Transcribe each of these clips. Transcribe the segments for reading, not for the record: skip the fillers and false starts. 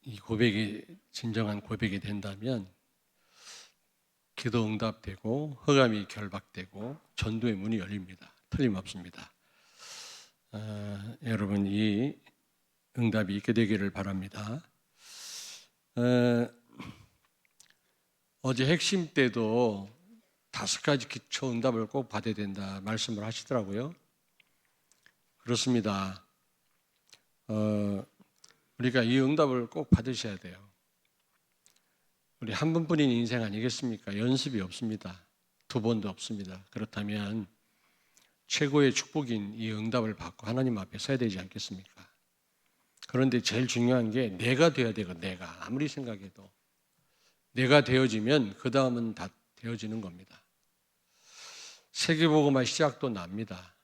이 고백이 진정한 고백이 된다면 기도 응답되고 흑암이 결박되고 전도의 문이 열립니다. 틀림없습니다. 여러분 이 응답이 있게 되기를 바랍니다. 어제 핵심 때도 5가지 기초 응답을 꼭 받아야 된다 말씀을 하시더라고요. 그렇습니다. 우리가 이 응답을 꼭 받으셔야 돼요. 우리 한 번뿐인 인생 아니겠습니까? 연습이 없습니다. 2번도 없습니다. 그렇다면 최고의 축복인 이 응답을 받고 하나님 앞에 서야 되지 않겠습니까? 그런데 제일 중요한 게 내가 되어야 되고, 내가 아무리 생각해도 내가 되어지면 그 다음은 다 되어지는 겁니다. 세계복음화 시작도 납니다.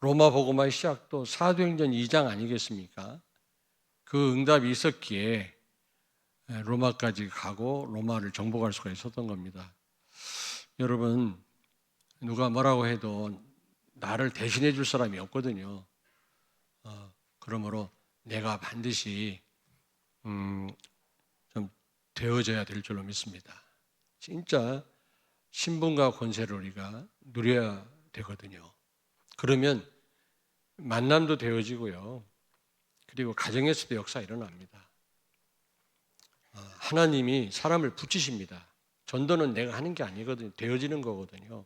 로마복음화 시작도 사도행전 2장 아니겠습니까? 그 응답이 있었기에 로마까지 가고 로마를 정복할 수가 있었던 겁니다. 여러분, 누가 뭐라고 해도 나를 대신해 줄 사람이 없거든요. 그러므로 내가 반드시 좀 되어져야 될 줄로 믿습니다. 진짜 신분과 권세를 우리가 누려야 되거든요. 그러면 만남도 되어지고요. 그리고 가정에서도 역사 일어납니다. 하나님이 사람을 붙이십니다. 전도는 내가 하는 게 아니거든요. 되어지는 거거든요.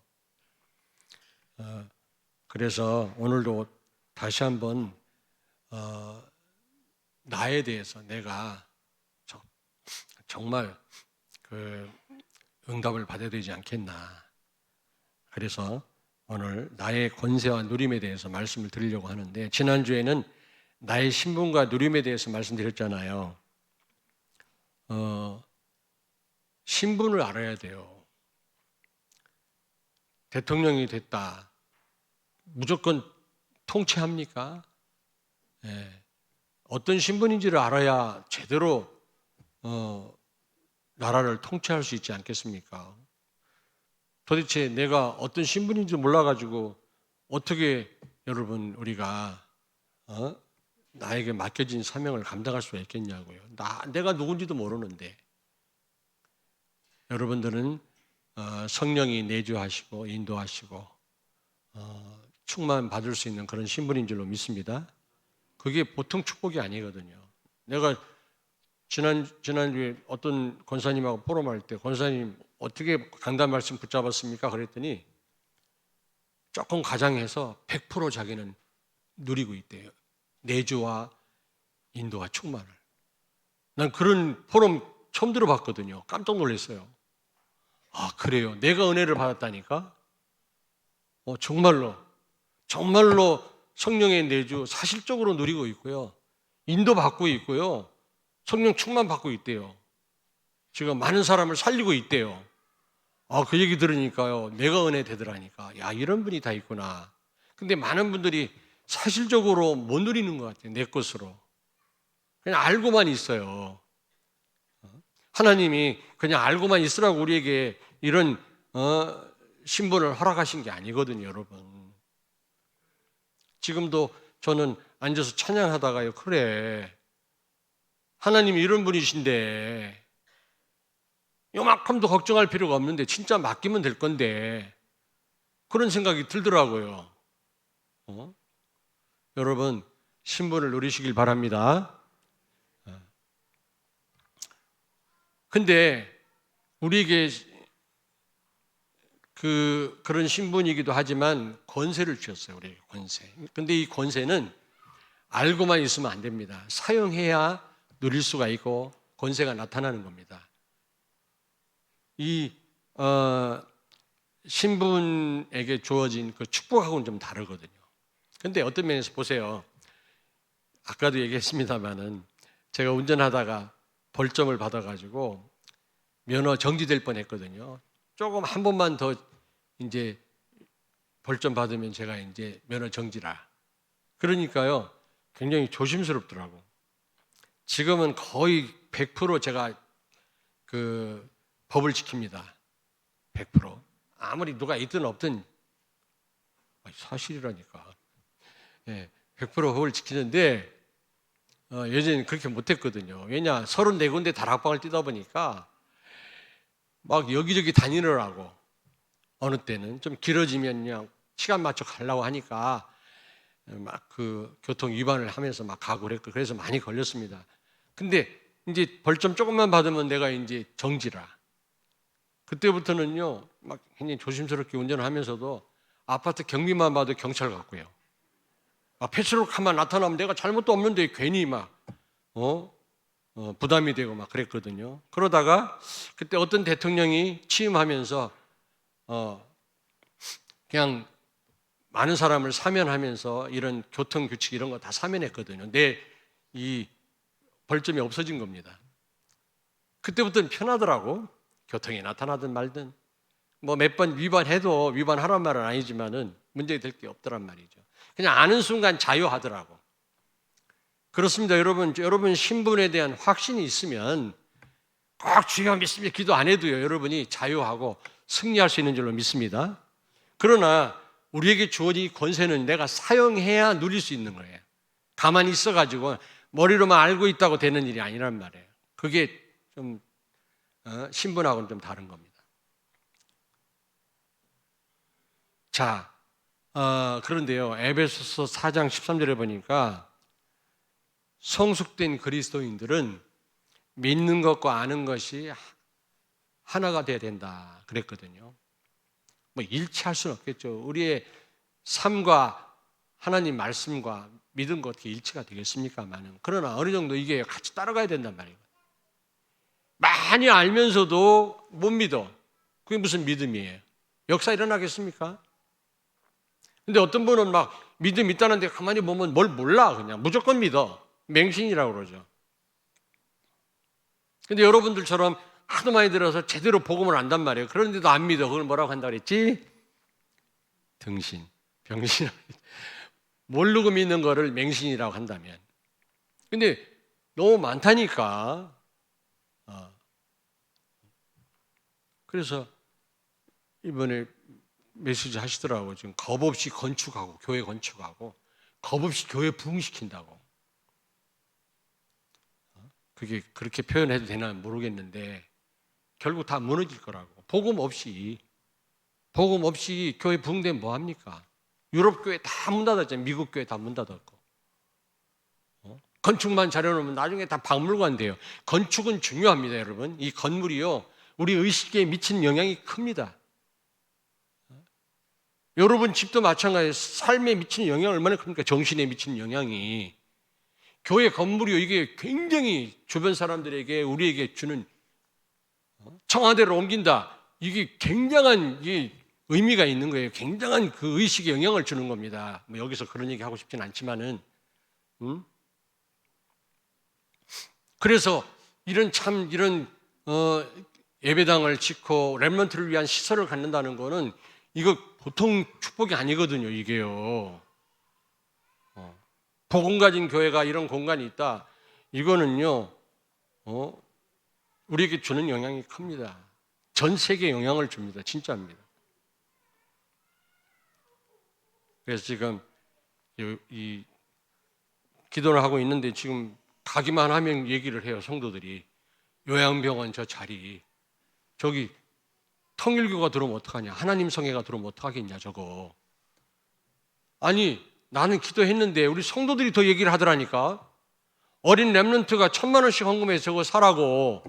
그래서 오늘도 다시 한번 나에 대해서 내가 정말 그 응답을 받아야 되지 않겠나. 그래서 오늘 나의 권세와 누림에 대해서 말씀을 드리려고 하는데, 지난주에는 나의 신분과 누림에 대해서 말씀드렸잖아요. 신분을 알아야 돼요. 대통령이 됐다. 무조건 통치합니까? 어떤 신분인지를 알아야 제대로 나라를 통치할 수 있지 않겠습니까? 도대체 내가 어떤 신분인지 몰라가지고 어떻게 여러분 우리가 나에게 맡겨진 사명을 감당할 수가 있겠냐고요. 내가 누군지도 모르는데. 여러분들은 성령이 내주하시고 인도하시고 충만 받을 수 있는 그런 신분인 줄로 믿습니다. 그게 보통 축복이 아니거든요. 내가 지난주에 어떤 권사님하고 포럼할 때 권사님 어떻게 강단 말씀 붙잡았습니까? 그랬더니 조금 가장해서 100% 자기는 누리고 있대요. 내주와 인도와 충만을. 난 그런 포럼 처음 들어봤거든요. 깜짝 놀랐어요. 아, 그래요. 내가 은혜를 받았다니까? 정말로 성령의 내주 사실적으로 누리고 있고요. 인도받고 있고요. 성령 충만 받고 있대요. 지금 많은 사람을 살리고 있대요. 그 얘기 들으니까요. 내가 은혜 되더라니까. 야, 이런 분이 다 있구나. 근데 많은 분들이 사실적으로 못 누리는 것 같아요. 내 것으로. 그냥 알고만 있어요. 하나님이 그냥 알고만 있으라고 우리에게 이런 신분을 허락하신 게 아니거든요, 여러분. 지금도 저는 앉아서 찬양하다가요, 그래. 하나님이 이런 분이신데 요만큼도 걱정할 필요가 없는데 진짜 맡기면 될 건데 그런 생각이 들더라고요. 여러분, 신분을 누리시길 바랍니다. 근데 우리에게 그런 신분이기도 하지만 권세를 주셨어요. 우리에게 권세. 근데 이 권세는 알고만 있으면 안 됩니다. 사용해야 누릴 수가 있고 권세가 나타나는 겁니다. 이 신분에게 주어진 그 축복하고는 좀 다르거든요. 근데 어떤 면에서 보세요. 아까도 얘기했습니다마는 제가 운전하다가 벌점을 받아가지고 면허 정지될 뻔했거든요. 조금 한 번만 더 이제 벌점 받으면 제가 이제 면허 정지라. 그러니까요, 굉장히 조심스럽더라고. 지금은 거의 100% 제가 그 법을 지킵니다. 100%. 아무리 누가 있든 없든 사실이라니까. 100% 법을 지키는데 예전에는 그렇게 못했거든요. 왜냐, 34군데 다락방을 뛰다 보니까 막 여기저기 다니느라고, 어느 때는 좀 길어지면 그냥 시간 맞춰 가려고 하니까 막 그 교통 위반을 하면서 막 가고 그랬고, 그래서 많이 걸렸습니다. 근데 이제 벌점 조금만 받으면 내가 이제 정지라. 그때부터는요, 막 굉장히 조심스럽게 운전을 하면서도 아파트 경비만 봐도 경찰 같고요. 패스로카만 나타나면 내가 잘못도 없는데 괜히 막 부담이 되고 막 그랬거든요. 그러다가 그때 어떤 대통령이 취임하면서 그냥 많은 사람을 사면하면서 이런 교통 규칙 이런 거 다 사면했거든요. 내 이 벌점이 없어진 겁니다. 그때부터는 편하더라고. 교통이 나타나든 말든 뭐 몇 번 위반해도 위반하란 말은 아니지만은 문제될 게 없더란 말이죠. 그냥 아는 순간 자유하더라고. 그렇습니다. 여러분 신분에 대한 확신이 있으면 꼭 주여 믿습니다. 기도 안 해도요, 여러분이 자유하고 승리할 수 있는 줄로 믿습니다. 그러나 우리에게 주어진 권세는 내가 사용해야 누릴 수 있는 거예요. 가만히 있어가지고 머리로만 알고 있다고 되는 일이 아니란 말이에요. 그게 좀 신분하고는 좀 다른 겁니다. 자, 그런데요, 에베소서 4장 13절에 보니까 성숙된 그리스도인들은 믿는 것과 아는 것이 하나가 돼야 된다 그랬거든요. 뭐 일치할 수는 없겠죠. 우리의 삶과 하나님 말씀과 믿은 거 어떻게 일치가 되겠습니까만은, 그러나 어느 정도 이게 같이 따라가야 된단 말이에요. 많이 알면서도 못 믿어. 그게 무슨 믿음이에요? 역사 일어나겠습니까? 근데 어떤 분은 막 믿음 있다는데 가만히 보면 뭘 몰라. 그냥 무조건 믿어. 맹신이라고 그러죠. 근데 여러분들처럼 하도 많이 들어서 제대로 복음을 안단 말이에요. 그런데도 안 믿어. 그걸 뭐라고 한다 그랬지? 등신, 병신. 모르고 믿는 거를 맹신이라고 한다면. 근데 너무 많다니까. 그래서 이번에 메시지 하시더라고요. 지금 겁 없이 건축하고, 교회 건축하고, 겁 없이 교회 부흥시킨다고. 그게 그렇게 표현해도 되나 모르겠는데, 결국 다 무너질 거라고. 복음 없이 교회 부흥되면 뭐합니까? 유럽 교회 다 문 닫았잖아요. 미국 교회 다 문 닫았고. 건축만 잘해놓으면 나중에 다 박물관 돼요. 건축은 중요합니다, 여러분. 이 건물이요, 우리 의식에 미치는 영향이 큽니다. 여러분 집도 마찬가지예요. 삶에 미치는 영향이 얼마나 큽니까? 정신에 미치는 영향이. 교회 건물이요, 이게 굉장히 주변 사람들에게, 우리에게 주는, 청와대로 옮긴다, 이게 굉장한 의미가 있는 거예요. 굉장한 그 의식에 영향을 주는 겁니다. 뭐 여기서 그런 얘기 하고 싶진 않지만은, 그래서 이런 예배당을 짓고 렘넌트를 위한 시설을 갖는다는 거는 이거 보통 축복이 아니거든요, 이게요. 복음 가진 교회가 이런 공간이 있다. 이거는요, 우리에게 주는 영향이 큽니다. 전 세계에 영향을 줍니다. 진짜입니다. 그래서 지금 이 기도를 하고 있는데, 지금 가기만 하면 얘기를 해요, 성도들이. 요양병원 저 자리, 저기 통일교가 들어오면 어떡하냐, 하나님 성회가 들어오면 어떡하겠냐, 저거. 아니, 나는 기도했는데 우리 성도들이 더 얘기를 하더라니까. 어린 렘넌트가 1,000만 원씩 헌금해서 저거 사라고.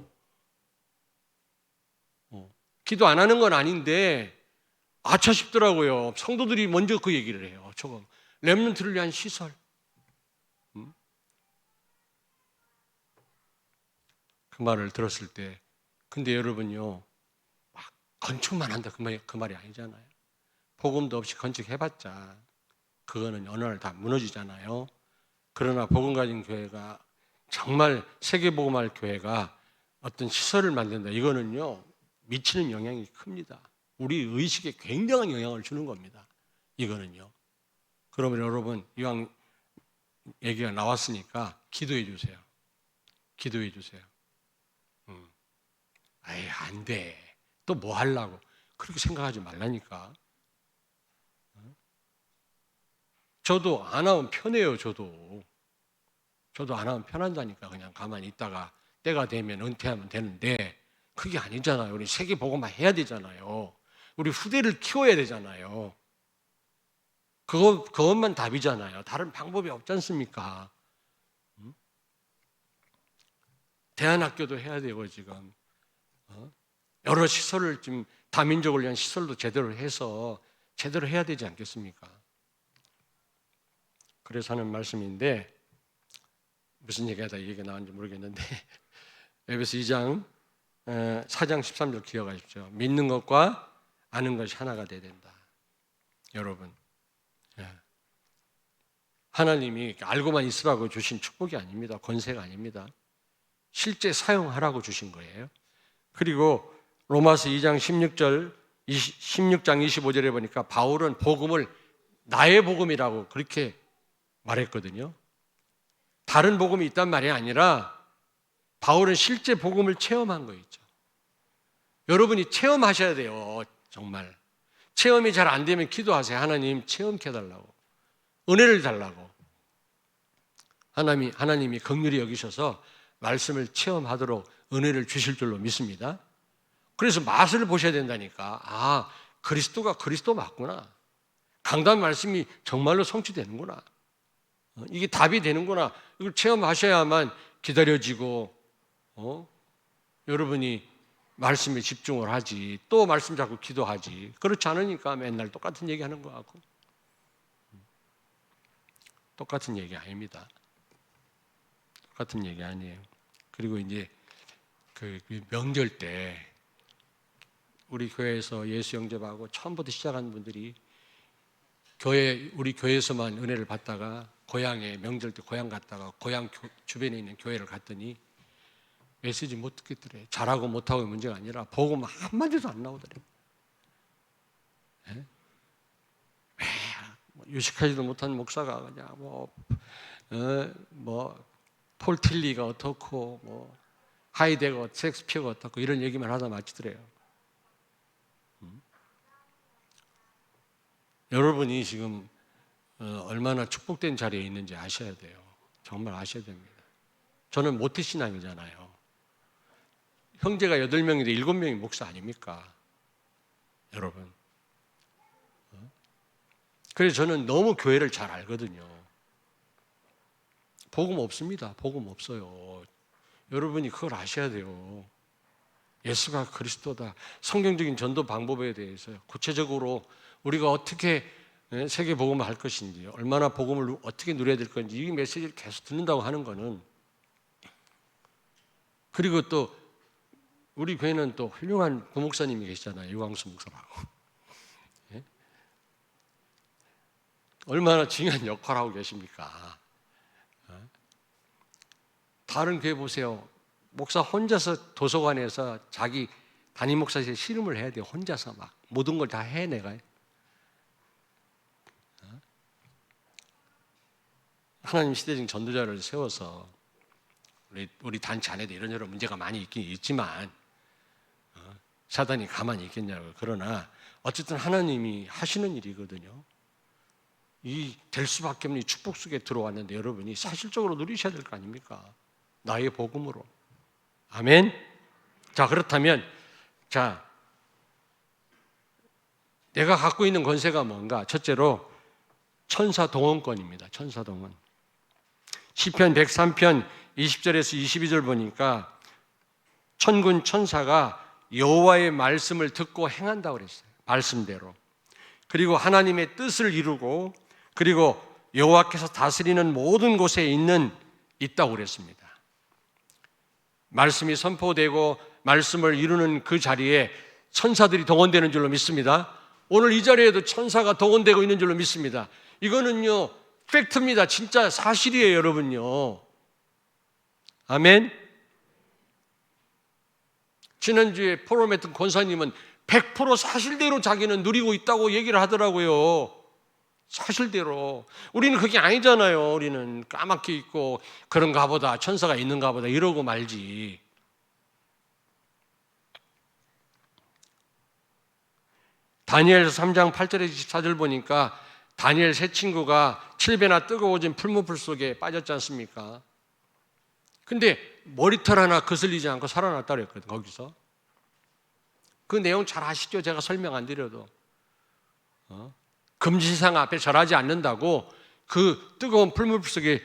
기도 안 하는 건 아닌데 아차 싶더라고요. 성도들이 먼저 그 얘기를 해요. 저거 렘넌트를 위한 시설. 그 말을 들었을 때, 근데 여러분요, 막 건축만 한다 그 말이 아니잖아요. 복음도 없이 건축해봤자 그거는 어느 날 다 무너지잖아요. 그러나 복음 가진 교회가, 정말 세계복음할 교회가 어떤 시설을 만든다, 이거는요 미치는 영향이 큽니다. 우리 의식에 굉장한 영향을 주는 겁니다, 이거는요. 그러면 여러분, 이왕 얘기가 나왔으니까 기도해 주세요. 기도해 주세요. 아이, 안 돼. 또 뭐 하려고. 그렇게 생각하지 말라니까. 저도 안 하면 편해요, 저도 저도 안 하면 편한다니까. 그냥 가만히 있다가 때가 되면 은퇴하면 되는데 그게 아니잖아요. 우리 세계복음화 해야 되잖아요. 우리 후대를 키워야 되잖아요. 그것만 답이잖아요. 다른 방법이 없지 않습니까? 대안학교도 해야 되고 지금 여러 시설을 지금 다민족을 위한 시설도 제대로 해서 제대로 해야 되지 않겠습니까? 그래서 하는 말씀인데 무슨 얘기하다 이 얘기가 나왔는지 모르겠는데 에베소 2장 4장 13절 기억하십시오. 믿는 것과 아는 것이 하나가 돼야 된다. 여러분, 하나님이 알고만 있으라고 주신 축복이 아닙니다. 권세가 아닙니다. 실제 사용하라고 주신 거예요. 그리고 로마서 2장 16장 25절에 보니까 바울은 복음을 나의 복음이라고 그렇게 말했거든요. 다른 복음이 있단 말이 아니라 바울은 실제 복음을 체험한 거 있죠. 여러분이 체험하셔야 돼요. 정말 체험이 잘 안 되면 기도하세요. 하나님 체험케 해달라고, 은혜를 달라고. 하나님이 긍휼히 여기셔서 말씀을 체험하도록 은혜를 주실 줄로 믿습니다. 그래서 맛을 보셔야 된다니까. 아, 그리스도가 그리스도 맞구나. 강단 말씀이 정말로 성취되는구나. 이게 답이 되는구나. 이걸 체험하셔야만 기다려지고 여러분이 말씀에 집중을 하지. 또 말씀 잡고 기도하지. 그렇지 않으니까 맨날 똑같은 얘기하는 거 같고. 똑같은 얘기 아닙니다. 똑같은 얘기 아니에요. 그리고 이제 그 명절 때 우리 교회에서 예수 영접하고 처음부터 시작한 분들이 우리 교회에서만 은혜를 받다가 고향에 명절 때 고향 갔다가 고향 주변에 있는 교회를 갔더니 메시지 못 듣겠더래. 잘하고 못하고의 문제가 아니라 복음 한마디도 안 나오더래. 유식하지도 못한 목사가 그냥 폴 틸리가 어떻고 하이데거, 섹스피어가 어떻고 이런 얘기만 하다 마치더래요. 여러분이 지금 얼마나 축복된 자리에 있는지 아셔야 돼요. 정말 아셔야 됩니다. 저는 모태신앙이잖아요. 형제가 8명인데 7명이 목사 아닙니까? 여러분. 그래서 저는 너무 교회를 잘 알거든요. 복음 없습니다. 복음 없어요. 여러분이 그걸 아셔야 돼요. 예수가 그리스도다. 성경적인 전도 방법에 대해서 구체적으로 우리가 어떻게 세계 복음을 할 것인지, 얼마나 복음을 어떻게 누려야 될 건지 이 메시지를 계속 듣는다고 하는 거는. 그리고 또 우리 교회는 또 훌륭한 부목사님이 계시잖아요. 유광수 목사라고. 얼마나 중요한 역할을 하고 계십니까? 다른 교회 보세요. 목사 혼자서 도서관에서 자기 담임 목사실 씨름을 해야 돼요. 혼자서 막 모든 걸 다 해내가요. 하나님 시대적 전도자를 세워서 우리 단체 안에도 이런저런 문제가 많이 있긴 있지만 사단이 가만히 있겠냐고. 그러나 어쨌든 하나님이 하시는 일이거든요. 이 될 수밖에 없는 이 축복 속에 들어왔는데 여러분이 사실적으로 누리셔야 될 거 아닙니까? 나의 복음으로. 아멘. 자, 그렇다면 내가 갖고 있는 권세가 뭔가? 첫째로 천사 동원권입니다. 천사 동원. 시편 103편 20절에서 22절 보니까 천군 천사가 여호와의 말씀을 듣고 행한다고 그랬어요. 말씀대로. 그리고 하나님의 뜻을 이루고 그리고 여호와께서 다스리는 모든 곳에 있다고 그랬습니다. 말씀이 선포되고 말씀을 이루는 그 자리에 천사들이 동원되는 줄로 믿습니다. 오늘 이 자리에도 천사가 동원되고 있는 줄로 믿습니다. 이거는요 팩트입니다. 진짜 사실이에요, 여러분요. 아멘. 지난주에 포로메튼 권사님은 100% 사실대로 자기는 누리고 있다고 얘기를 하더라고요. 사실대로. 우리는 그게 아니잖아요. 우리는 까맣게 있고 그런가 보다, 천사가 있는가 보다 이러고 말지. 다니엘서 3장 8절에서 14절 보니까 다니엘 세 친구가 7배나 뜨거워진 풀무불 속에 빠졌지 않습니까? 근데 머리털 하나 거슬리지 않고 살아났다 그랬거든, 거기서. 그 내용 잘 아시죠? 제가 설명 안 드려도. 금신상 앞에 절하지 않는다고 그 뜨거운 풀물 속에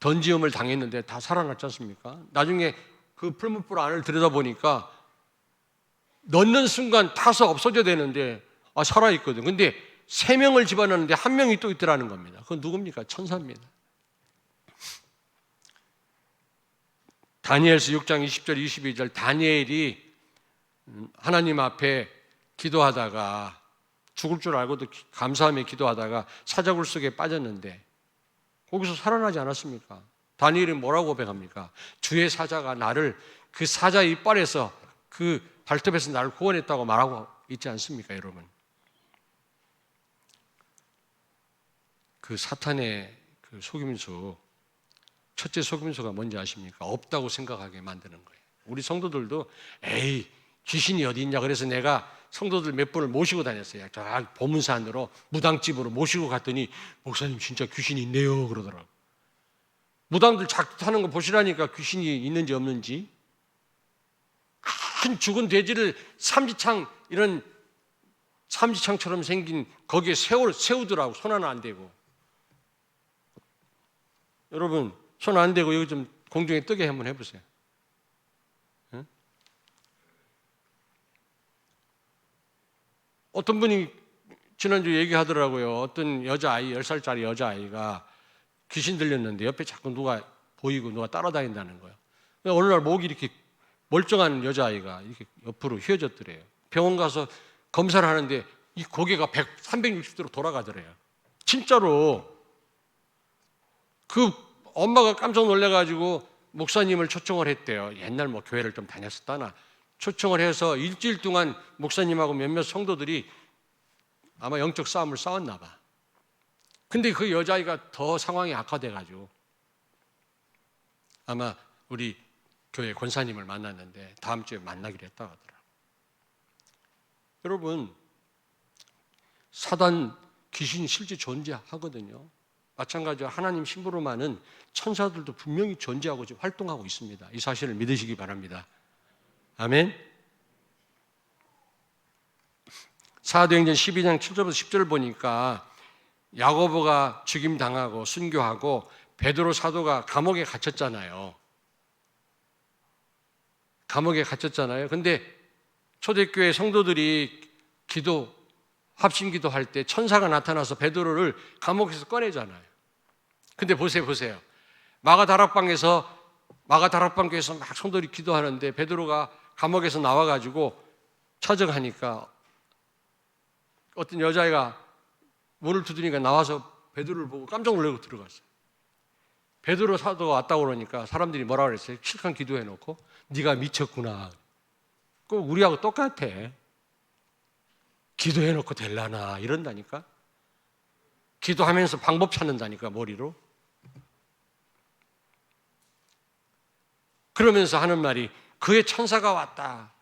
던지음을 당했는데 다 살아났지 않습니까? 나중에 그 풀물불 안을 들여다보니까 넣는 순간 타서 없어져야 되는데 살아있거든. 근데 3명을 집어넣는데 1명이 또 있더라는 겁니다. 그건 누굽니까? 천사입니다. 다니엘서 6장 20절 22절 다니엘이 하나님 앞에 기도하다가 죽을 줄 알고도 감사하며 기도하다가 사자굴 속에 빠졌는데 거기서 살아나지 않았습니까? 다니엘이 뭐라고 고백합니까? 주의 사자가 나를 그 사자 이빨에서 그 발톱에서 나를 구원했다고 말하고 있지 않습니까, 여러분? 그 사탄의 그 속임수, 첫째 속임수가 뭔지 아십니까? 없다고 생각하게 만드는 거예요. 우리 성도들도 에이 귀신이 어디 있냐 그래서 내가 성도들 몇 분을 모시고 다녔어요. 저 보문사 안으로 무당집으로 모시고 갔더니 목사님 진짜 귀신이 있네요 그러더라고요. 무당들 작하는 거 보시라니까 귀신이 있는지 없는지. 큰 죽은 돼지를 삼지창 이런 삼지창처럼 생긴 거기에 세우더라고. 손 하나 안 대고. 여러분 손 안 대고 여기 좀 공중에 뜨게 한번 해보세요. 응? 어떤 분이 지난주 얘기하더라고요. 어떤 여자아이 10살짜리 여자아이가 귀신 들렸는데 옆에 자꾸 누가 보이고 누가 따라다닌다는 거예요. 어느 날 목이 이렇게 멀쩡한 여자아이가 이렇게 옆으로 휘어졌더래요. 병원 가서 검사를 하는데 이 고개가 360도로 돌아가더래요. 진짜로. 그 엄마가 깜짝 놀래가지고 목사님을 초청을 했대요. 옛날 뭐 교회를 좀 다녔었다나. 초청을 해서 일주일 동안 목사님하고 몇몇 성도들이 아마 영적 싸움을 싸웠나 봐. 근데 그 여자아이가 더 상황이 악화돼가지고 아마 우리 교회 권사님을 만났는데 다음 주에 만나기로 했다고 하더라고요. 여러분, 사단 귀신이 실제 존재하거든요. 마찬가지로 하나님 심부름하는 천사들도 분명히 존재하고 지금 활동하고 있습니다. 이 사실을 믿으시기 바랍니다. 아멘. 사도행전 12장 7절부터 10절을 보니까 야고보가 죽임당하고 순교하고 베드로 사도가 감옥에 갇혔잖아요. 감옥에 갇혔잖아요. 근데 초대교회 성도들이 합심기도 할 때 천사가 나타나서 베드로를 감옥에서 꺼내잖아요. 근데 보세요. 마가다락방에서 막 성도들이 기도하는데 베드로가 감옥에서 나와가지고 찾아가니까 어떤 여자애가 문을 두드리니까 나와서 베드로를 보고 깜짝 놀라고 들어갔어요. 베드로 사도가 왔다고 그러니까 사람들이 뭐라 그랬어요? 실컷 기도해놓고 네가 미쳤구나. 꼭 우리하고 똑같아. 기도해놓고 될라나 이런다니까. 기도하면서 방법 찾는다니까 머리로. 그러면서 하는 말이 그의 천사가 왔다.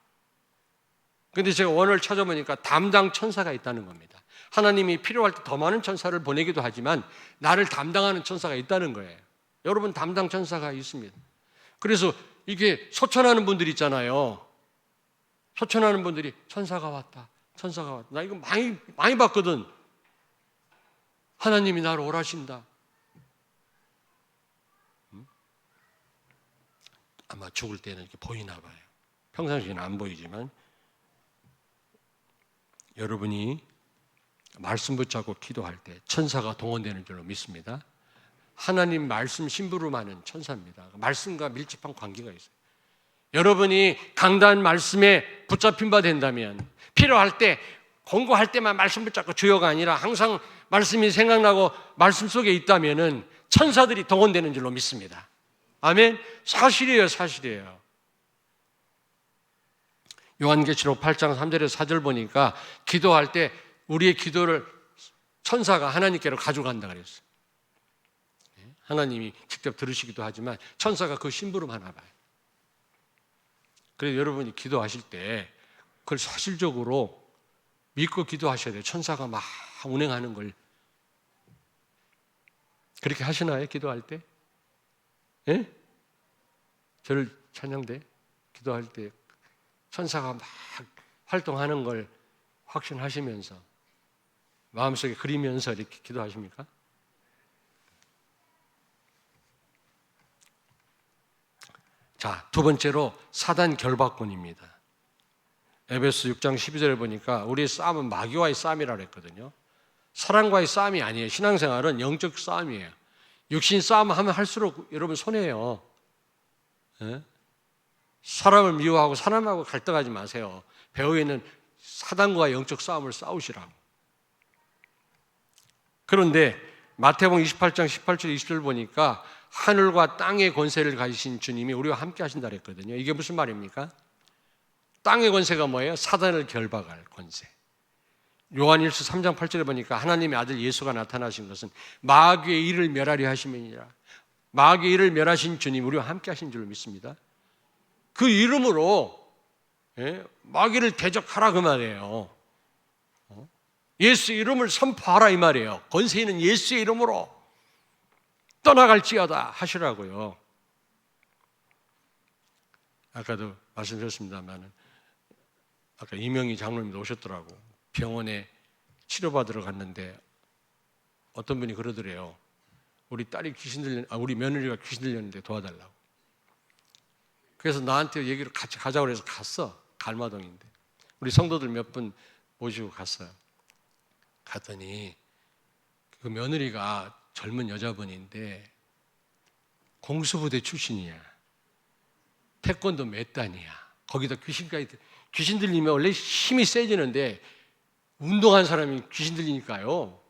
근데 제가 원어를 찾아보니까 담당 천사가 있다는 겁니다. 하나님이 필요할 때 더 많은 천사를 보내기도 하지만 나를 담당하는 천사가 있다는 거예요. 여러분 담당 천사가 있습니다. 그래서 이게 소천하는 분들 있잖아요. 소천하는 분들이 천사가 왔다. 나 이거 많이 봤거든. 하나님이 나를 오라신다. 아마 죽을 때는 이렇게 보이나 봐요. 평상시에는 안 보이지만 여러분이 말씀 붙잡고 기도할 때 천사가 동원되는 줄로 믿습니다. 하나님 말씀 심부름하는 천사입니다. 말씀과 밀접한 관계가 있어요. 여러분이 강단 말씀에 붙잡힌 바 된다면 필요할 때 공부할 때만 말씀 붙잡고 주요가 아니라 항상 말씀이 생각나고 말씀 속에 있다면 천사들이 동원되는 줄로 믿습니다. 아멘. 사실이에요. 요한계시록 8장 3절에서 4절 보니까 기도할 때 우리의 기도를 천사가 하나님께로 가져간다 그랬어요. 하나님이 직접 들으시기도 하지만 천사가 그 심부름 하나 봐요. 그래서 여러분이 기도하실 때 그걸 사실적으로 믿고 기도하셔야 돼요. 천사가 막 운행하는 걸. 그렇게 하시나요? 기도할 때? 예? 저를 찬양대 기도할 때 천사가 막 활동하는 걸 확신하시면서 마음속에 그리면서 이렇게 기도하십니까? 자, 두 번째로 사단 결박권입니다. 에베소 6장 12절에 보니까 우리의 싸움은 마귀와의 싸움이라고 했거든요. 사람과의 싸움이 아니에요. 신앙생활은 영적 싸움이에요. 육신 싸움하면 할수록 여러분 손해예요. 예? 사람을 미워하고 사람하고 갈등하지 마세요. 배후에는 사단과 영적 싸움을 싸우시라고. 그런데 마태복음 28장 18절 20절 보니까 하늘과 땅의 권세를 가지신 주님이 우리와 함께 하신다 그랬거든요. 이게 무슨 말입니까? 땅의 권세가 뭐예요? 사단을 결박할 권세. 요한일서 3장 8절에 보니까 하나님의 아들 예수가 나타나신 것은 마귀의 일을 멸하려 하심이니라. 마귀의 일을 멸하신 주님 우리와 함께 하신 줄로 믿습니다. 그 이름으로 마귀를 대적하라 그 말이에요. 예수 이름을 선포하라 이 말이에요. 권세 있는 예수의 이름으로 떠나갈지어다 하시라고요. 아까도 말씀드렸습니다만 아까 이명희 장로님도 오셨더라고. 병원에 치료받으러 갔는데 어떤 분이 그러더래요. 우리 우리 며느리가 귀신 들렸는데 도와달라고. 그래서 나한테 얘기를 같이 가자고 해서 갔어. 갈마동인데. 우리 성도들 몇 분 모시고 갔어요. 갔더니 그 며느리가 젊은 여자분인데 공수부대 출신이야. 태권도 몇 단이야. 거기다 귀신 들리면 원래 힘이 세지는데 운동한 사람이 귀신 들리니까요.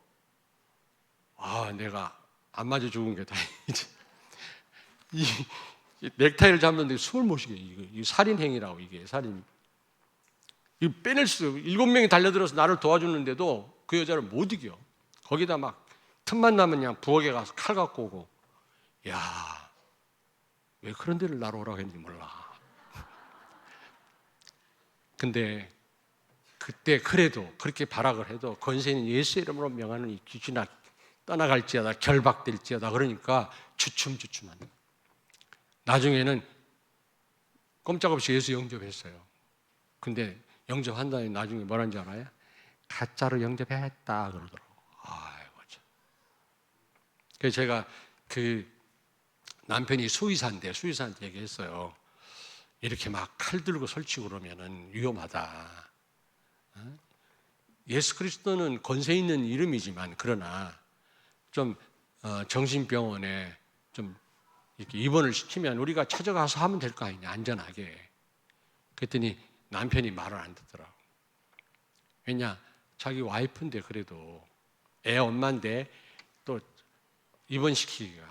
내가 안 맞아 죽은 게 다행이지. 이 넥타이를 잡는데 숨을 못 쉬게. 이거 살인행위라고 이게 살인. 이거 빼낼 수 없어요. 7명이 달려들어서 나를 도와주는데도 그 여자를 못 이겨. 거기다 막 틈만 나면 그냥 부엌에 가서 칼 갖고 오고. 야, 왜 그런 데를 나로 오라고 했는지 몰라. 근데 그때 그래도 그렇게 발악을 해도 권세 있는 예수 이름으로 명하는 이 귀신아 떠나갈지어다 결박될지어다 그러니까 주춤주춤한다. 나중에는 꼼짝없이 예수 영접했어요. 근데 영접한다니 나중에 뭐라는지 알아요? 가짜로 영접했다 그러더라고. 아이고 참. 그래서 제가 그 남편이 수의사한테 얘기했어요. 이렇게 막 칼 들고 설치고 그러면은 위험하다. 예수 그리스도는 권세 있는 이름이지만 그러나 좀 정신병원에 좀 이렇게 입원을 시키면 우리가 찾아가서 하면 될 거 아니냐 안전하게. 그랬더니 남편이 말을 안 듣더라고. 왜냐 자기 와이프인데 그래도 애 엄마인데 또 입원시키기가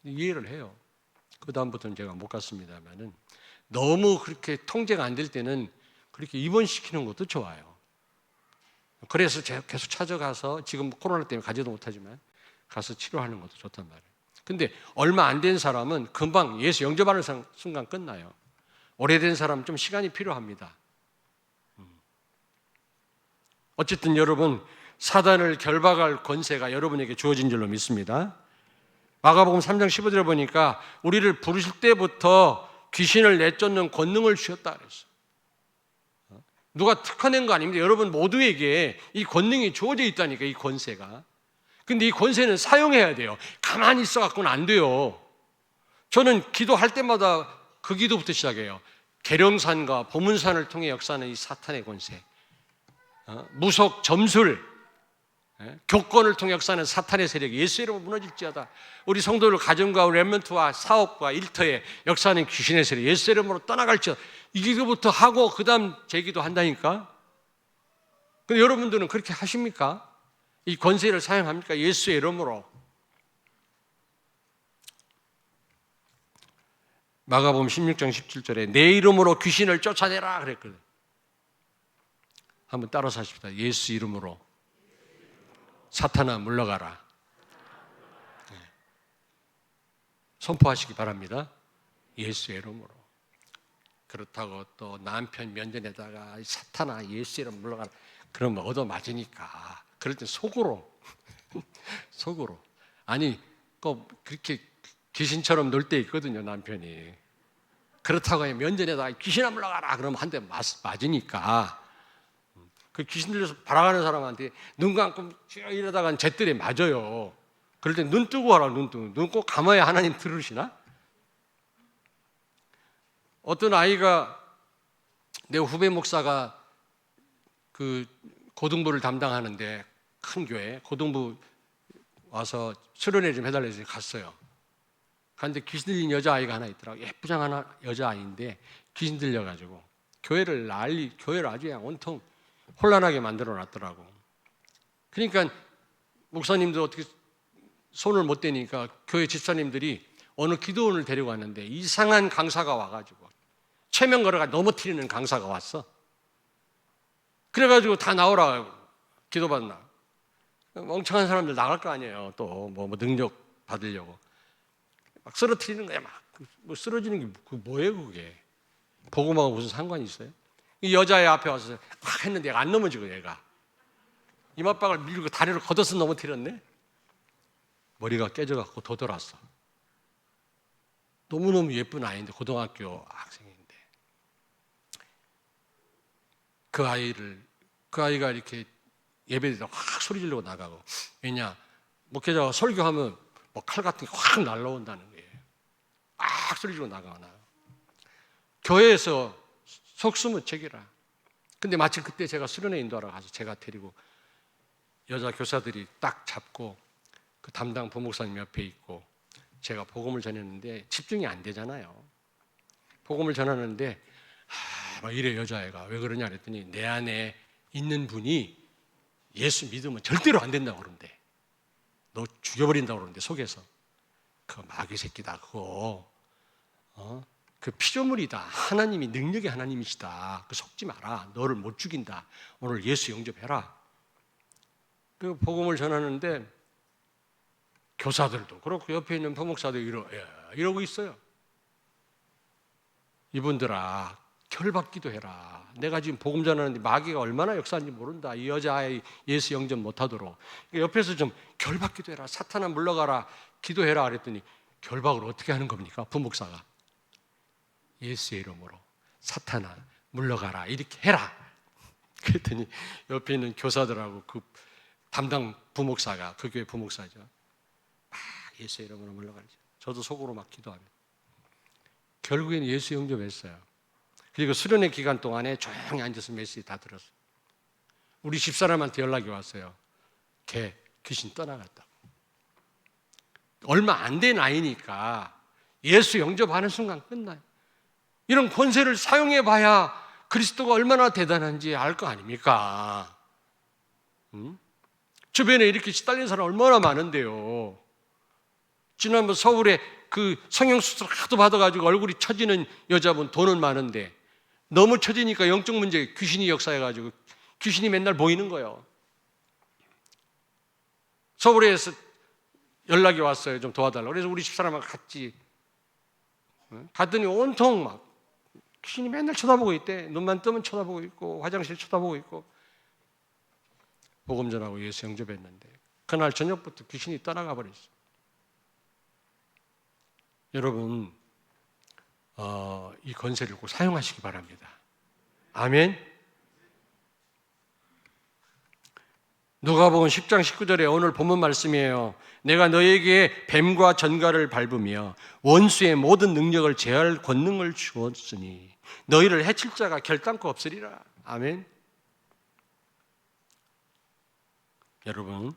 이해를 해요. 그 다음부터는 제가 못 갔습니다만은 너무 그렇게 통제가 안 될 때는 그렇게 입원시키는 것도 좋아요. 그래서 제가 계속 찾아가서 지금 코로나 때문에 가지도 못하지만 가서 치료하는 것도 좋단 말이에요. 근데 얼마 안 된 사람은 금방 예수 영접하는 순간 끝나요. 오래된 사람은 좀 시간이 필요합니다. 어쨌든 여러분 사단을 결박할 권세가 여러분에게 주어진 줄로 믿습니다. 마가복음 3장 15절에 보니까 우리를 부르실 때부터 귀신을 내쫓는 권능을 주셨다 그랬어요. 누가 특화낸 거 아닙니다. 여러분 모두에게 이 권능이 주어져 있다니까 이 권세가. 근데 이 권세는 사용해야 돼요. 가만히 있어 갖고는 안 돼요. 저는 기도할 때마다 그 기도부터 시작해요. 계령산과 보문산을 통해 역사하는 이 사탄의 권세, 무속, 점술, 교권을 통해 역사하는 사탄의 세력이 예수 이름으로 무너질지어다. 우리 성도들 가정과 렘넌트와 사업과 일터에 역사하는 귀신의 세력 예수 이름으로 떠나갈지어다. 이 기도부터 하고 그 다음 제기도 한다니까. 근데 여러분들은 그렇게 하십니까? 이 권세를 사용합니까? 예수의 이름으로. 마가복음 16장 17절에 내 이름으로 귀신을 쫓아내라 그랬거든. 한번 따라서 하십시다. 예수 이름으로 사탄아 물러가라. 네. 선포하시기 바랍니다. 예수의 이름으로. 그렇다고 또 남편 면전에다가 사탄아 예수 이름 물러가라. 그러면 얻어맞으니까. 그럴 때 속으로 아니 꼭 그렇게 귀신처럼 놀 때 있거든요. 남편이 그렇다고 해 면전에다가 귀신아 물러가라 그러면 한 대 맞으니까 그 귀신 들려서 발악하는 사람한테 눈 감고 이러다가 잿들에 맞아요. 그럴 때 눈 뜨고 하라. 눈 꼭 감아야 하나님 들으시나? 어떤 아이가 내 후배 목사가 그 고등부를 담당하는데 큰 교회 고등부 와서 수련회 좀 해달라 해서 갔어요. 갔는데 귀신 들린 여자아이가 하나 있더라고요. 예쁘장 여자아이인데 귀신 들려가지고 교회를 아주 그냥 온통 혼란하게 만들어 놨더라고. 그러니까 목사님도 어떻게 손을 못 대니까 교회 집사님들이 어느 기도원을 데리고 왔는데 이상한 강사가 와가지고 최면 걸어가 넘어뜨리는 강사가 왔어. 그래가지고 다 나오라 기도받나. 멍청한 사람들 나갈 거 아니에요. 또 뭐 능력 받으려고 막 쓰러뜨리는 거야. 막 뭐 쓰러지는 게 뭐예요 그게? 복음하고 무슨 상관이 있어요? 이 여자애 앞에 와서 막 했는데 얘가 안 넘어지고 얘가 이맛박을 밀고 다리를 걷어서 넘어뜨렸네. 머리가 깨져갖고 도돌았어. 너무너무 예쁜 아이인데 고등학교 학생인데 그 아이가 이렇게 예배에다 확 소리 지르고 나가고 왜냐 목회자가 설교하면 뭐 칼 같은 게 확 날라온다는 거예요. 막 소리 지르고 나가나. 교회에서 속수무 책이라. 근데 마침 그때 제가 수련회 인도하러 가서 제가 데리고 여자 교사들이 딱 잡고 그 담당 부목사님 옆에 있고 제가 복음을 전했는데 집중이 안 되잖아요. 복음을 전하는데 막 이래 여자애가 왜 그러냐 그랬더니 내 안에 있는 분이 예수 믿으면 절대로 안 된다고 그러는데 너 죽여버린다고 그러는데 속에서 그 마귀 새끼다 그거 그 피조물이다. 하나님이 능력의 하나님이시다. 그 속지 마라. 너를 못 죽인다. 오늘 예수 영접해라. 그 복음을 전하는데 교사들도 그렇고 옆에 있는 부목사도 이러고 있어요. 이분들아 결박기도 해라. 내가 지금 복음 전하는데 마귀가 얼마나 역사하는지 모른다. 이 여자아이 예수 영접 못하도록 옆에서 좀 결박기도 해라. 사탄아 물러가라. 기도해라 그랬더니 결박을 어떻게 하는 겁니까? 부목사가 예수의 이름으로 사탄아 물러가라 이렇게 해라. 그랬더니 옆에 있는 교사들하고 그 담당 부목사가 그 교회 부목사죠. 예수의 이름으로 물러가죠. 저도 속으로 막 기도하며 결국에는 예수 영접했어요. 그리고 수련회 기간 동안에 조용히 앉아서 메시지 다 들었어요. 우리 집사람한테 연락이 왔어요. 걔 귀신 떠나갔다고. 얼마 안 된 아이니까 예수 영접하는 순간 끝나요. 이런 권세를 사용해 봐야 그리스도가 얼마나 대단한지 알 거 아닙니까? 주변에 이렇게 시달린 사람 얼마나 많은데요. 지난번 서울에 그 성형수술 하도 받아가지고 얼굴이 처지는 여자분 돈은 많은데 너무 처지니까 영적 문제 귀신이 역사해가지고 귀신이 맨날 보이는 거예요. 서울에서 연락이 왔어요. 좀 도와달라고. 그래서 우리 집사람하고 갔더니 온통 막 귀신이 맨날 쳐다보고 있대. 눈만 뜨면 쳐다보고 있고 화장실 쳐다보고 있고 복음 전하고 예수 영접했는데 그날 저녁부터 귀신이 떠나가 버렸어요. 여러분 이 권세를 꼭 사용하시기 바랍니다. 아멘. 누가복음 10장 19절에 오늘 본문 말씀이에요. 내가 너에게 뱀과 전갈을 밟으며 원수의 모든 능력을 제할 권능을 주었으니 너희를 해칠 자가 결단코 없으리라. 아멘. 여러분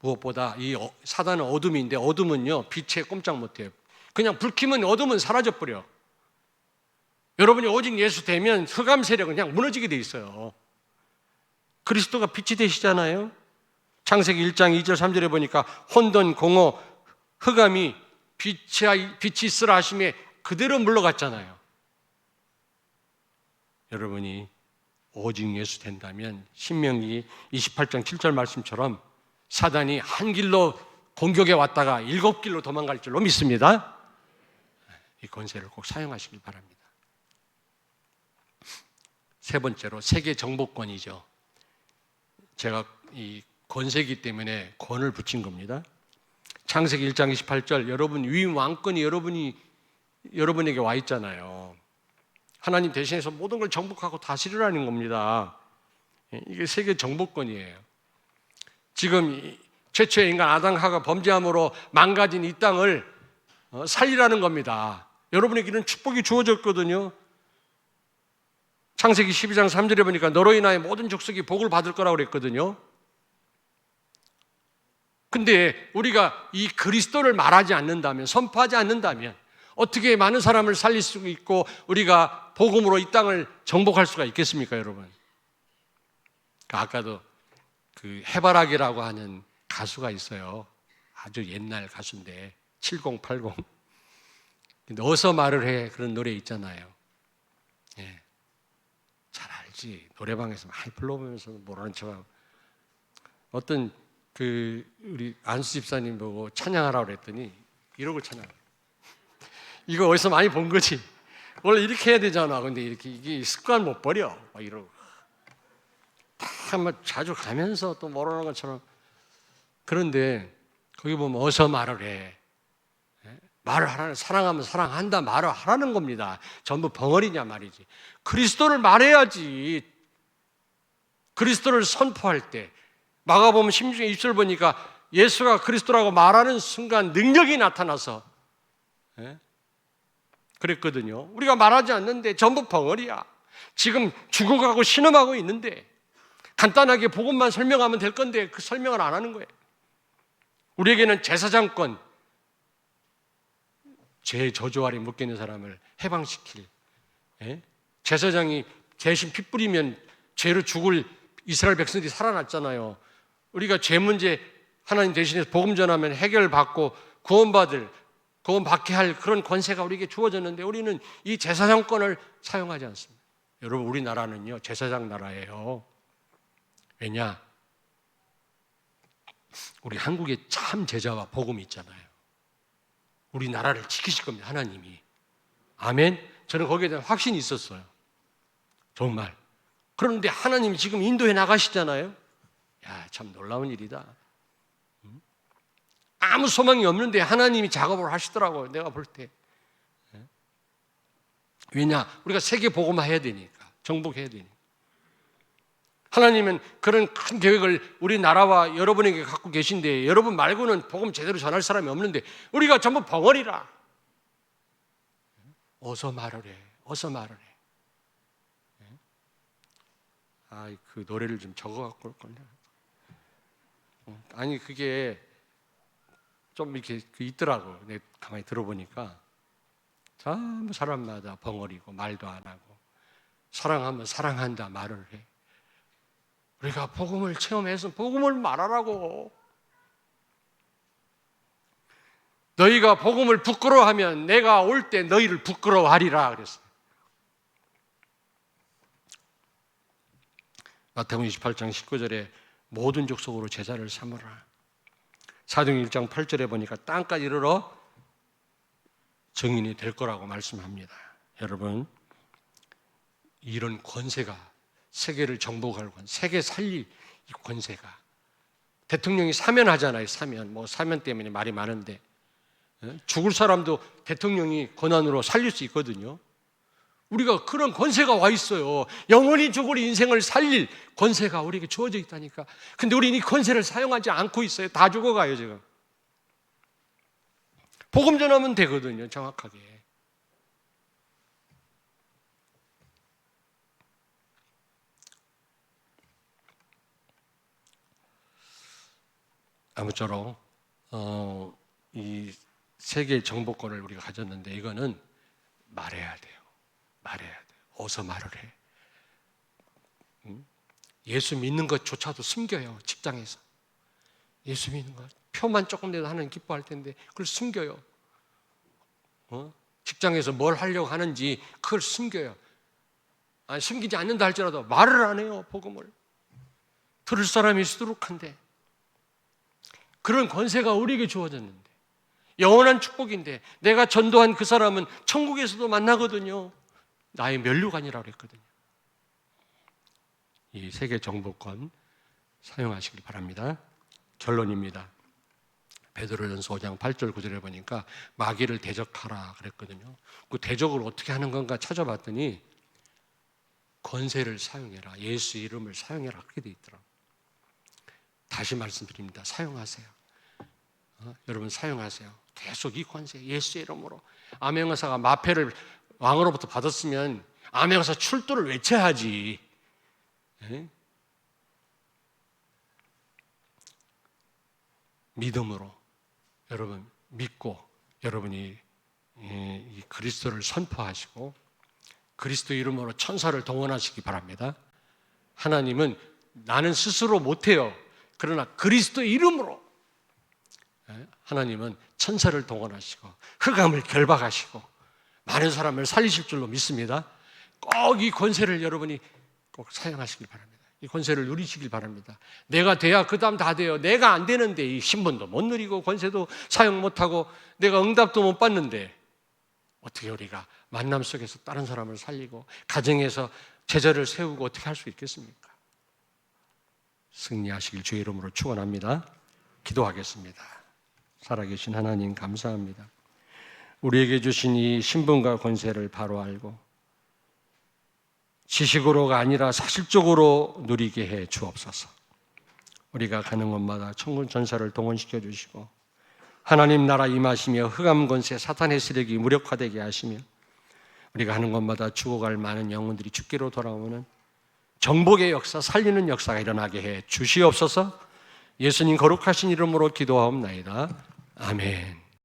무엇보다 이 사단은 어둠인데 어둠은요 빛에 꼼짝 못해요. 그냥 불 켜면 어둠은 사라져버려. 여러분이 오직 예수 되면 흑암 세력은 그냥 무너지게 돼 있어요. 그리스도가 빛이 되시잖아요. 창세기 1장 2절 3절에 보니까 혼돈, 공허, 흑암이 빛이 있으라 하심에 그대로 물러갔잖아요. 여러분이 오직 예수 된다면 신명기 28장 7절 말씀처럼 사단이 한 길로 공격해 왔다가 7길로 도망갈 줄로 믿습니다. 이 권세를 꼭 사용하시길 바랍니다. 세 번째로 세계 정복권이죠. 제가 이 권세기 때문에 권을 붙인 겁니다. 창세기 1장 28절 여러분 위임 왕권이 여러분에게 와 있잖아요. 하나님 대신해서 모든 걸 정복하고 다스리라는 겁니다. 이게 세계 정복권이에요. 지금 최초의 인간 아담하가 범죄함으로 망가진 이 땅을 살리라는 겁니다. 여러분에게는 축복이 주어졌거든요. 창세기 12장 3절에 보니까 너로 인하여 모든 족속이 복을 받을 거라고 그랬거든요. 근데 우리가 이 그리스도를 말하지 않는다면, 선포하지 않는다면 어떻게 많은 사람을 살릴 수 있고 우리가 복음으로 이 땅을 정복할 수가 있겠습니까, 여러분? 아까도 그 해바라기라고 하는 가수가 있어요. 아주 옛날 가수인데 7080. 근데 어서 말을 해, 그런 노래 있잖아요. 예. 잘 알지. 노래방에서 많이 불러보면서 모르는 척하고. 어떤 우리 안수 집사님 보고 찬양하라고 그랬더니 이러고 찬양. 이거 어디서 많이 본 거지? 원래 이렇게 해야 되잖아. 근데 이게 습관 못 버려. 막 이러고. 다 막 자주 가면서 또 모르는 것처럼. 그런데 거기 보면 어서 말을 해. 말을 하라는, 사랑하면 사랑한다 말을 하라는 겁니다. 전부 벙어리냐 말이지. 그리스도를 말해야지. 그리스도를 선포할 때 마가복음 16장 20절 보니까 예수가 그리스도라고 말하는 순간 능력이 나타나서 그랬거든요. 우리가 말하지 않는데 전부 벙어리야. 지금 죽어가고 신음하고 있는데 간단하게 복음만 설명하면 될 건데 그 설명을 안 하는 거예요. 우리에게는 제사장권, 죄 저주 아래 묶여 있는 사람을 해방시킬, 제사장이 대신 피 뿌리면 죄로 죽을 이스라엘 백성들이 살아났잖아요. 우리가 죄 문제 하나님 대신해서 복음 전하면 해결받고 구원받게 할 그런 권세가 우리에게 주어졌는데 우리는 이 제사장권을 사용하지 않습니다. 여러분, 우리나라는요 제사장 나라예요. 왜냐? 우리 한국에 참 제자와 복음이 있잖아요. 우리나라를 지키실 겁니다, 하나님이. 아멘? 저는 거기에 대한 확신이 있었어요. 정말. 그런데 하나님이 지금 인도에 나가시잖아요. 야, 참 놀라운 일이다. 아무 소망이 없는데 하나님이 작업을 하시더라고요, 내가 볼 때. 왜냐? 우리가 세계 복음화해야 되니까, 정복해야 되니까. 하나님은 그런 큰 계획을 우리나라와 여러분에게 갖고 계신데 여러분 말고는 복음 제대로 전할 사람이 없는데 우리가 전부 벙어리라. 어서 말을 해. 어서 말을 해. 그 노래를 좀 적어갖고 올 건데. 아니 그게 좀 이렇게 있더라고. 내가 가만히 들어보니까 전부 사람마다 벙어리고 말도 안 하고 사랑하면 사랑한다 말을 해. 우리가 복음을 체험해서 복음을 말하라고. 너희가 복음을 부끄러워하면 내가 올 때 너희를 부끄러워하리라 그랬어요. 마태복음 28장 19절에 모든 족속으로 제자를 삼으라. 사도행 1장 8절에 보니까 땅까지 이르러 증인이 될 거라고 말씀합니다. 여러분, 이런 권세가 세계를 정복할 세계 살릴 이 권세가 대통령이 사면하잖아요. 사면 때문에 말이 많은데 죽을 사람도 대통령이 권한으로 살릴 수 있거든요. 우리가 그런 권세가 와 있어요. 영원히 죽을 인생을 살릴 권세가 우리에게 주어져 있다니까. 근데 우리는 이 권세를 사용하지 않고 있어요. 다 죽어가요 지금. 복음 전하면 되거든요, 정확하게. 아무쪼록 이 세계 정복권을 우리가 가졌는데 이거는 말해야 돼요. 말해야 돼요. 어서 말을 해. 예수 믿는 것조차도 숨겨요. 직장에서. 예수 믿는 것. 표만 조금 내도 하나님 기뻐할 텐데 그걸 숨겨요. 직장에서 뭘 하려고 하는지 그걸 숨겨요. 아니, 숨기지 않는다 할지라도 말을 안 해요. 복음을. 들을 사람이 있도록 한데. 그런 권세가 우리에게 주어졌는데 영원한 축복인데 내가 전도한 그 사람은 천국에서도 만나거든요. 나의 면류관이라고 했거든요. 이 세계 정복권 사용하시길 바랍니다. 결론입니다. 베드로전서 5장 8절 9절에 보니까 마귀를 대적하라 그랬거든요. 그 대적을 어떻게 하는 건가 찾아봤더니 권세를 사용해라. 예수 이름을 사용해라. 그렇게 돼 있더라고요. 다시 말씀드립니다. 사용하세요. 여러분 사용하세요. 계속 이 권세, 예수 이름으로. 암행어사가 마패를 왕으로부터 받았으면 암행어사 출두를 외쳐야지. 믿음으로 여러분 믿고 여러분이 이 그리스도를 선포하시고 그리스도 이름으로 천사를 동원하시기 바랍니다. 하나님은 나는 스스로 못해요. 그러나 그리스도 이름으로 하나님은 천사를 동원하시고 흑암을 결박하시고 많은 사람을 살리실 줄로 믿습니다. 꼭 이 권세를 여러분이 꼭 사용하시길 바랍니다. 이 권세를 누리시길 바랍니다. 내가 돼야 그 다음 다 돼요. 내가 안 되는데 이 신분도 못 누리고 권세도 사용 못하고 내가 응답도 못 받는데 어떻게 우리가 만남 속에서 다른 사람을 살리고 가정에서 제자를 세우고 어떻게 할 수 있겠습니까? 승리하시길 주의 이름으로 축원합니다. 기도하겠습니다. 살아계신 하나님 감사합니다. 우리에게 주신 이 신분과 권세를 바로 알고 지식으로가 아니라 사실적으로 누리게 해 주옵소서. 우리가 가는 곳마다 천군 전사를 동원시켜 주시고 하나님 나라 임하시며 흑암 권세 사탄의 세력이 무력화되게 하시며 우리가 하는 곳마다 죽어갈 많은 영혼들이 주께로 돌아오는 정복의 역사, 살리는 역사가 일어나게 해 주시옵소서. 예수님 거룩하신 이름으로 기도하옵나이다. 아멘.